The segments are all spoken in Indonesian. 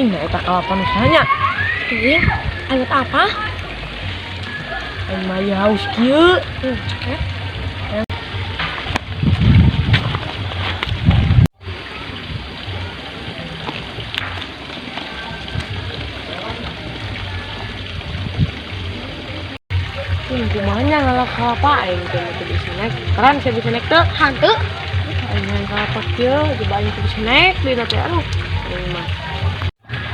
anjing eta kalapan usahanya. Ih, ayat apa? Aing mah ieu haus kieu. Kumanya ngalah kalapa aing teh bisa naik. Keren saya bisa naik teh. Hantu? Aing yang kalapa kieu coba aing bisa naik di teh aduh. Aing mah.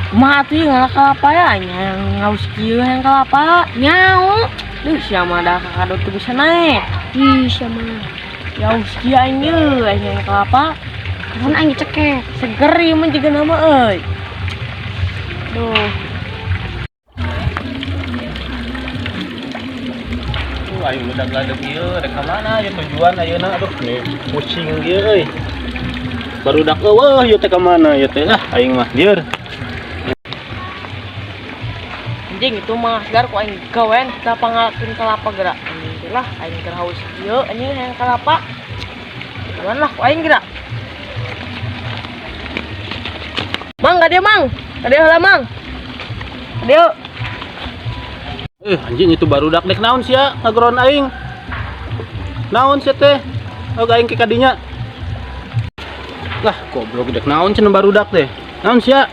Kumaha atuh ngalah kalapa ya aing yang ngaus kieu yang kalapa. Nyau. Duh sia mah da kakadot teu bisa naik. Ih, sama. Ya us kieu aing ye aing yang kalapa. Kapan aing cekek? Seger ieu mah jiga nama euy. Duh. Aing udah gadeuk ieu rek ka mana ya tujuan ayeuna aduh nih pusing ieu euy. Barudak eueuh ieu teh ka mana ieu teh lah aing mah lieur. Anjing itu mah segar ku aing gawean kita pangalakeun kalapa geura. Anjing lah aing keur haus kieu anjing yang kalapa. Gawean lah ku aing geura. Mang gade mang. Gade heula mang. Gade. Anjing itu barudak dek naon sia ngagoron aing. Naon sia teh? Oh aing ke kadinya. Lah goblok dek naon cenah barudak teh. Naon sia?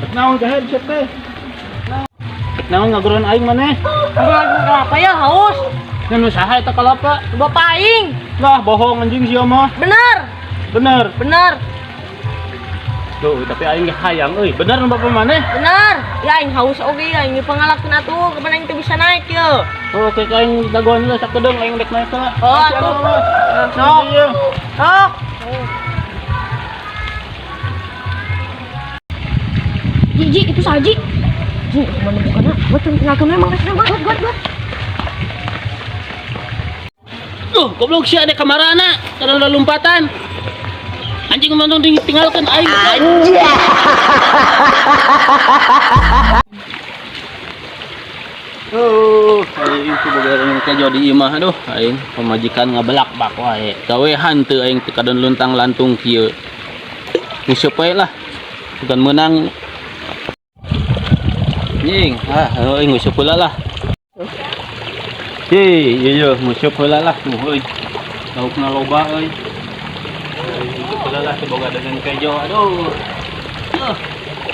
Dek naon kahed sia teh? Naon ngagoron aing maneh? Ngagoron kalapa ya haus. Ngan usaha eta kalapa. Bapak aing. Lah bohong anjing sia mah. Bener. Bener. Bener. Duh, tapi aing ge hayang euy. Bener nu bapak maneh? Bener. Ya aing haus oge aing pangalakeun atuh kapan aing teu bisa naik kieu. Oh, oke aing dagoan heula sakedeung aing dek naik heula. Oh, atuh. Sok. Sok. Jiji, itu saji. Ji, mana bukanna? Buat tenaga memang kasih buat. Goblok sia ada kamarana, kada lompatan. Anjing mana tinggalkan aing. Anjing. Aing ku boga kerja di imah aduh, aing pamajikan ngabelak bak wae. Gawehan teu aing teu kadon luntang lantung kieu. Nguseup wae lah. Bukan menang. Anjing, aing nguseup heula lah. Iya nguseup heula lah tuh euy. Laukna loba euy. Heula lah boga dengan kejo. Aduh.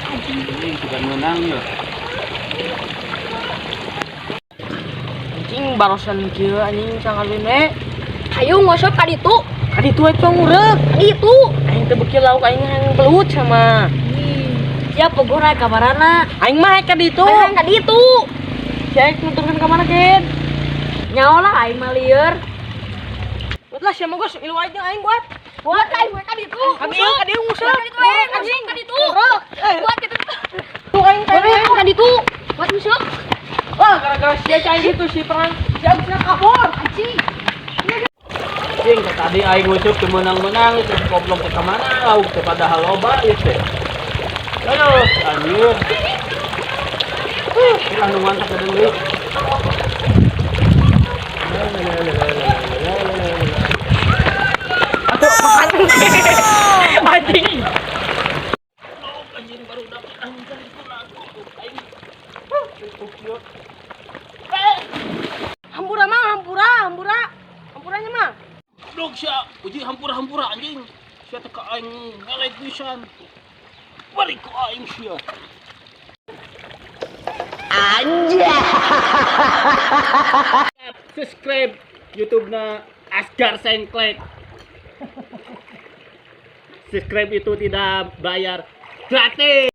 Anjing bukan menang ya. Anjing barusan kieu anjing sangalun we. Ayo ngosop ka ditu. Ka ditu we tong ureup. Ditu. Aing teu beuki lauk aing yang belut sama. Siap pogora kabarana. Aing mah ka ditu. Aing ka ditu. Cek nuturkeun ka mana Ken? Nyawa lah aing mah lieur. Buat lah sia mah gos ilu aja aing buat. Buat aing ka ditu. Ka dieu nguseup. Ka ditu anjing ka ditu. Buat kitu. Tuh aing teh. Ka ditu. Buat musuk. Wah, gara-gara sia cai gitu si perang. Sia bisa kabur. Anjing. Anjing tadi aing nguseup teu menang-menang terus goblok ke mana lauk teh padahal loba ieu teh. Aduh, anjir. Anu mantap ada deui. Atuh makan. Anjing. Anjing baru dapat anjing aing. Hampura mah, hampuranya mah. Dok sia, uji hampura-hampura anjing. Sia teh ka aing ngalek pisan. Balik ku aing sia. Anjay. Subscribe YouTube-na Asgar Sengklek. Subscribe itu tidak bayar, gratis.